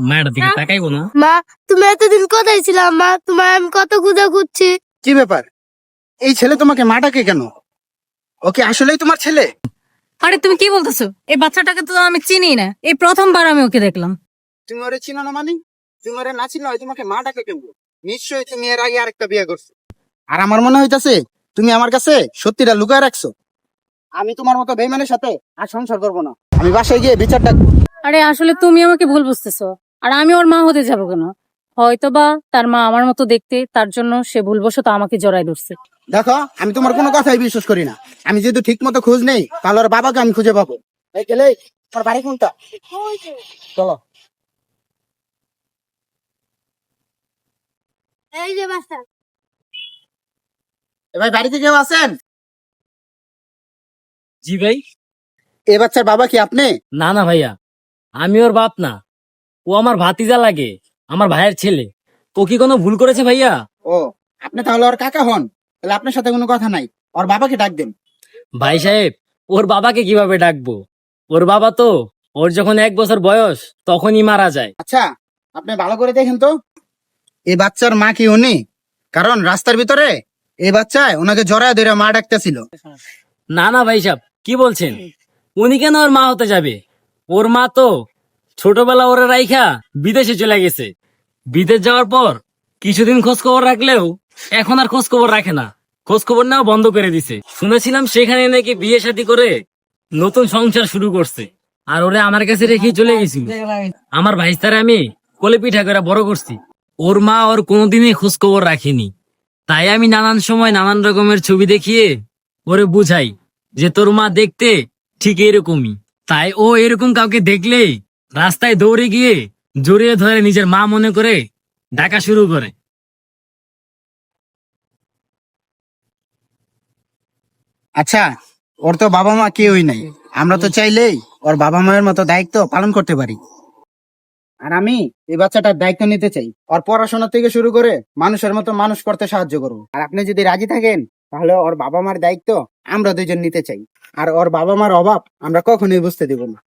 মায়ের দিকে তাকাইবো না। মা, তুমি এতদিন কোথায় ছিলাম? মা, তোমার আমি কত খুঁজে খুঁজছি। কি ব্যাপার? এই ছেলে তোমাকে মাটাকে কেন? ওকে আসলেই তোমার ছেলে? আরে তুমি কি বলতেছো? এই বাচ্চাটাকে তো আমি চিনি না, এই প্রথমবার আমি ওকে দেখলাম। তুমি ওরে চিনো না মানে? তুমি ওরে না চিনো তোমাকে মাটাকে কেন? নিশ্চয়ই তুমি এর আগে আরেকটা বিয়ে করছো। আর আমার মনে হইতাছে তুমি আমার কাছে সত্যিটা লুকায় রাখছো। আমি তোমার মতো বেইমানের সাথে আর সংসার করবো না। আমি বাসায় গিয়ে বিচার ডাকবো। আরে আসলে তুমি আমাকে ভুল বুঝতেছো। আর আমি ওর মা হতে যাবো কেন? হয়তোবা তার মা আমার মতো দেখতে, তার জন্য সে ভুলবশত আমাকে জড়াই ধরছে। দেখো, আমি তোমার কোনো কথাই বিশ্বাস করি না। আমি যেহেতু ঠিক মতো খোঁজ নেই, তাহলে ওর বাবাকে আমি খুঁজে পাবো। এই গেলে তোর বাড়ি কোনটা? চলো। এই যে বাচ্চা। ভাই, বাড়িতে কেউ আছেন? জি ভাই। এ বাচ্চার বাবা কি আপনি? না না ভাইয়া, আমি ওর বাপ না। ও আমার ভাতিজা লাগে, আমার ভাইয়ের ছেলে। ও কি কোনো ভুল করেছে ভাইয়া? ও, আপনি তাহলে ওর কাকা হন? তাহলে আপনার সাথে কোনো কথা নাই, ওর বাবাকে ডাক দেন। ভাই সাহেব, ওর বাবাকে কিভাবে ডাকবো? ওর বাবা তো ওর যখন 1 বছর বয়স তখনই মারা যায়। আচ্ছা, আপনি ভালো করে দেখেন তো, এই বাচ্চার মা কি উনি? কারণ রাস্তার ভিতরে এই বাচ্চায় ওনাকে জড়ায় ধরে মা ডাকতেছিল। না না ভাই সাহেব, কি বলছেন? উনি কেন ওর মা হতে যাবে? ওর মা তো ছোটবেলা ওরে রাইখা বিদেশে চলে গেছে। বিদেশ যাওয়ার পর কিছুদিন খোঁজ খবর রাখলেও এখন আর খোঁজ খবর রাখে না। খোঁজ খবর নেওয়া বন্ধ করে দিছে। শুনেছিলাম সেখানে নাকি বিয়ে শাদী করে নতুন সংসার শুরু করছে। আর ওরে আমার কাছে রেখে চলে গেছিল। আমার ভাইস্তারে আমি কোলে পিঠা করে বড় করছি। ওর মা ওর কোনোদিনই খোঁজ খবর রাখেনি। তাই আমি নানান সময় নানান রকমের ছবি দেখিয়ে ওরে বুঝাই যে তোর মা দেখতে ঠিক এরকমই। তাই ও এরকম কাউকে দেখলেই রাস্তায় দৌড়ে গিয়ে জড়িয়ে ধরে নিজের মা মনে করে ডাকা শুরু করে। আচ্ছা, ওর তো বাবা মা কেউই নাই। আমরা তো চাইলেই ওর বাবা মায়ের মতো দায়িত্ব পালন করতে পারি। আর আমি এই বাচ্চাটার দায়িত্ব নিতে চাই, ওর পড়াশোনা থেকে শুরু করে মানুষের মতো মানুষ করতে সাহায্য করবো। আর আপনি যদি রাজি থাকেন, তাহলে ওর বাবা মার দায়িত্ব আমরা দুজন নিতে চাই। আর ওর বাবা মার অভাব আমরা কখনোই বুঝতে দেব না।